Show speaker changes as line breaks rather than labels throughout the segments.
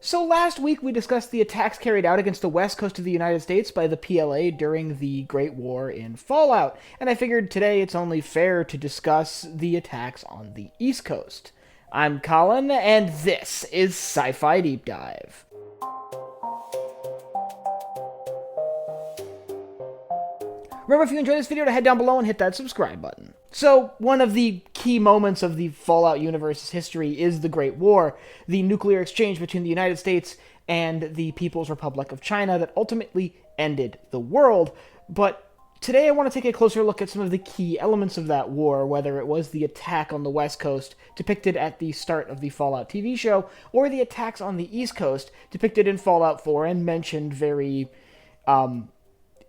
So last week we discussed the attacks carried out against the west coast of the United States by the PLA during the Great War in Fallout, and I figured today it's only fair to discuss the attacks on the East Coast. I'm Colin, and this is Sci-Fi Deep Dive. Remember, if you enjoyed this video, to head down below and hit that subscribe button. So, one of the key moments of the Fallout universe's history is the Great War, the nuclear exchange between the United States and the People's Republic of China that ultimately ended the world. But today I want to take a closer look at some of the key elements of that war, whether it was the attack on the West Coast, depicted at the start of the Fallout TV show, or the attacks on the East Coast, depicted in Fallout 4 and mentioned very,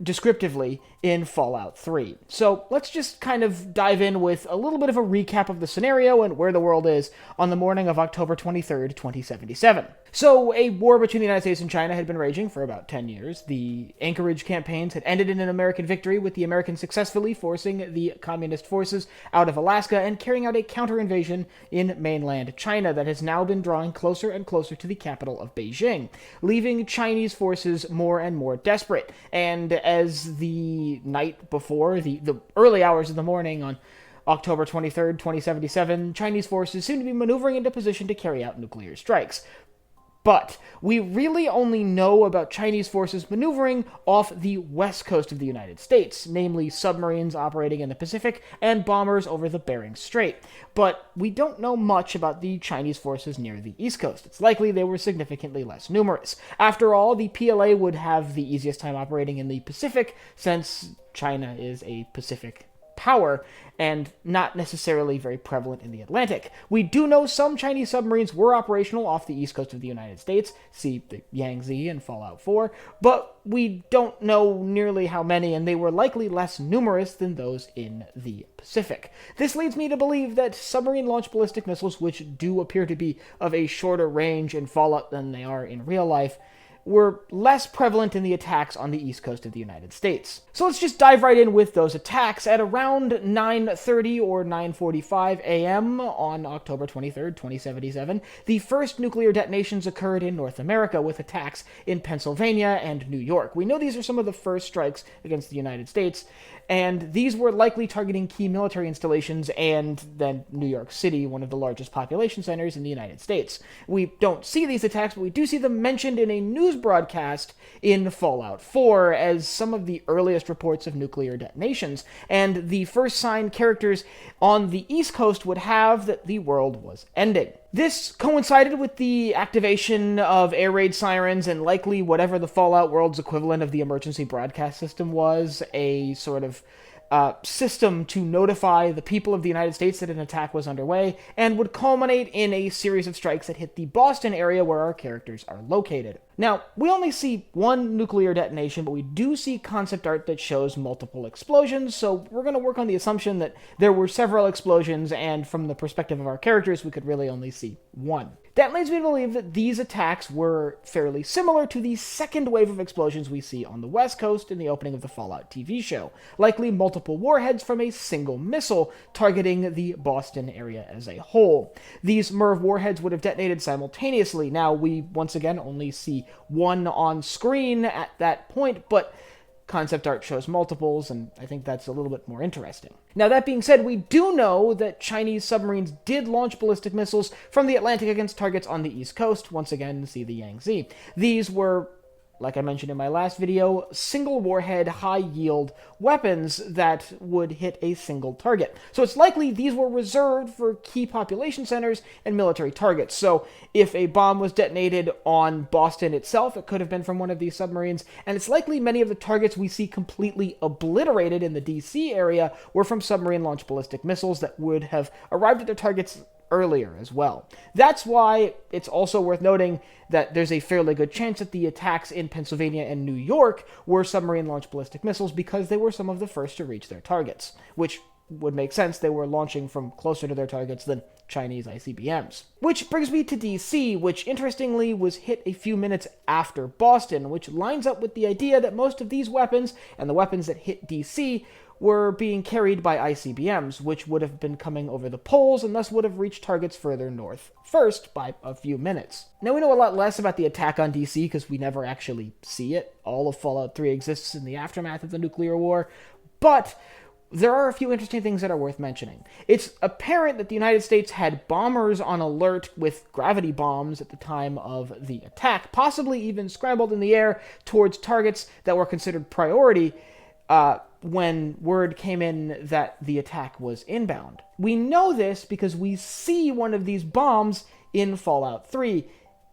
descriptively in Fallout 3. So let's just kind of dive in with a little bit of a recap of the scenario and where the world is on the morning of October 23rd, 2077. So a war between the United States and China had been raging for about 10 years. The Anchorage campaigns had ended in an American victory, with the Americans successfully forcing the communist forces out of Alaska and carrying out a counter-invasion in mainland China that has now been drawing closer and closer to the capital of Beijing, leaving Chinese forces more and more desperate. And as the night before, the early hours of the morning on October 23rd, 2077, Chinese forces seem to be maneuvering into position to carry out nuclear strikes. But we really only know about Chinese forces maneuvering off the west coast of the United States, namely submarines operating in the Pacific and bombers over the Bering Strait. But we don't know much about the Chinese forces near the east coast. It's likely they were significantly less numerous. After all, the PLA would have the easiest time operating in the Pacific, since China is a Pacific power, and not necessarily very prevalent in the Atlantic. We do know some Chinese submarines were operational off the east coast of the United States, see the Yangtze in Fallout 4, but we don't know nearly how many, and they were likely less numerous than those in the Pacific. This leads me to believe that submarine-launched ballistic missiles, which do appear to be of a shorter range in Fallout than they are in real life, were less prevalent in the attacks on the east coast of the United States. So let's just dive right in with those attacks. At around 9:30 or 9:45 a.m. on October 23rd, 2077, the first nuclear detonations occurred in North America, with attacks in Pennsylvania and New York. We know these are some of the first strikes against the United States, and these were likely targeting key military installations and then New York City, one of the largest population centers in the United States. We don't see these attacks, but we do see them mentioned in a news broadcast in Fallout 4 as some of the earliest reports of nuclear detonations, and the first sign characters on the East Coast would have that the world was ending. This coincided with the activation of air raid sirens and likely whatever the Fallout world's equivalent of the emergency broadcast system was, a sort of system to notify the people of the United States that an attack was underway, and would culminate in a series of strikes that hit the Boston area where our characters are located. Now, we only see one nuclear detonation, but we do see concept art that shows multiple explosions, so we're going to work on the assumption that there were several explosions, and from the perspective of our characters, we could really only see one. That leads me to believe that these attacks were fairly similar to the second wave of explosions we see on the West Coast in the opening of the Fallout TV show, likely multiple warheads from a single missile targeting the Boston area as a whole. These MIRV warheads would have detonated simultaneously. Now, we once again only see one on screen at that point, but concept art shows multiples, and I think that's a little bit more interesting. Now, that being said, we do know that Chinese submarines did launch ballistic missiles from the Atlantic against targets on the East Coast. Once again, see the Yangtze. These were, like I mentioned in my last video, single warhead, high-yield weapons that would hit a single target. So it's likely these were reserved for key population centers and military targets. So if a bomb was detonated on Boston itself, it could have been from one of these submarines, and it's likely many of the targets we see completely obliterated in the DC area were from submarine-launched ballistic missiles that would have arrived at their targets earlier as well. That's why it's also worth noting that there's a fairly good chance that the attacks in Pennsylvania and New York were submarine-launched ballistic missiles, because they were some of the first to reach their targets, which would make sense. They were launching from closer to their targets than Chinese ICBMs. Which brings me to DC, which interestingly was hit a few minutes after Boston, which lines up with the idea that most of these weapons, and the weapons that hit DC, were being carried by ICBMs, which would have been coming over the poles and thus would have reached targets further north first by a few minutes. Now, we know a lot less about the attack on DC because we never actually see it. All of Fallout 3 exists in the aftermath of the nuclear war, but there are a few interesting things that are worth mentioning. It's apparent that the United States had bombers on alert with gravity bombs at the time of the attack, possibly even scrambled in the air towards targets that were considered priority when word came in that the attack was inbound. We know this because we see one of these bombs in Fallout 3.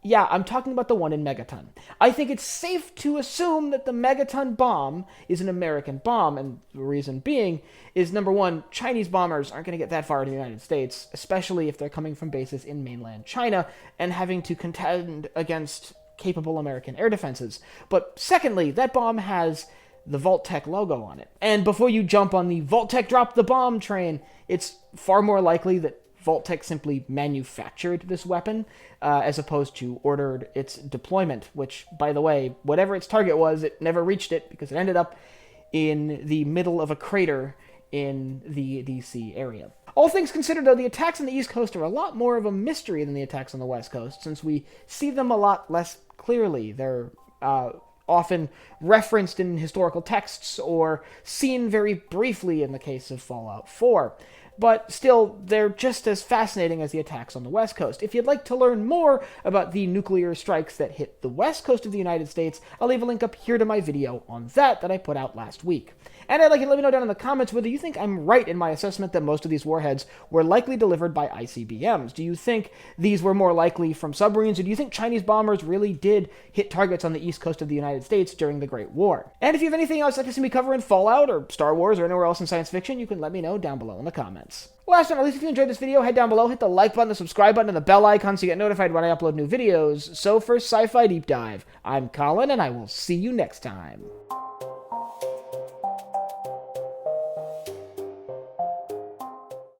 Yeah, I'm talking about the one in Megaton. I think it's safe to assume that the Megaton bomb is an American bomb, and the reason being is, number one, Chinese bombers aren't going to get that far to the United States, especially if they're coming from bases in mainland China and having to contend against capable American air defenses. But secondly, that bomb has the Vault-Tec logo on it. And before you jump on the Vault-Tec drop the bomb train, it's far more likely that Vault-Tec simply manufactured this weapon, as opposed to ordered its deployment, which, by the way, whatever its target was, it never reached it because it ended up in the middle of a crater in the DC area. All things considered, though, the attacks on the East Coast are a lot more of a mystery than the attacks on the West Coast, since we see them a lot less clearly. They're often referenced in historical texts or seen very briefly in the case of Fallout 4. But still, they're just as fascinating as the attacks on the West Coast. If you'd like to learn more about the nuclear strikes that hit the West Coast of the United States, I'll leave a link up here to my video on that I put out last week. And I'd like you to let me know down in the comments whether you think I'm right in my assessment that most of these warheads were likely delivered by ICBMs. Do you think these were more likely from submarines, or do you think Chinese bombers really did hit targets on the east coast of the United States during the Great War? And if you have anything else you'd like to see me cover in Fallout, or Star Wars, or anywhere else in science fiction, you can let me know down below in the comments. Last but not least, if you enjoyed this video, head down below, hit the like button, the subscribe button, and the bell icon so you get notified when I upload new videos. So for Sci-Fi Deep Dive, I'm Colin, and I will see you next time.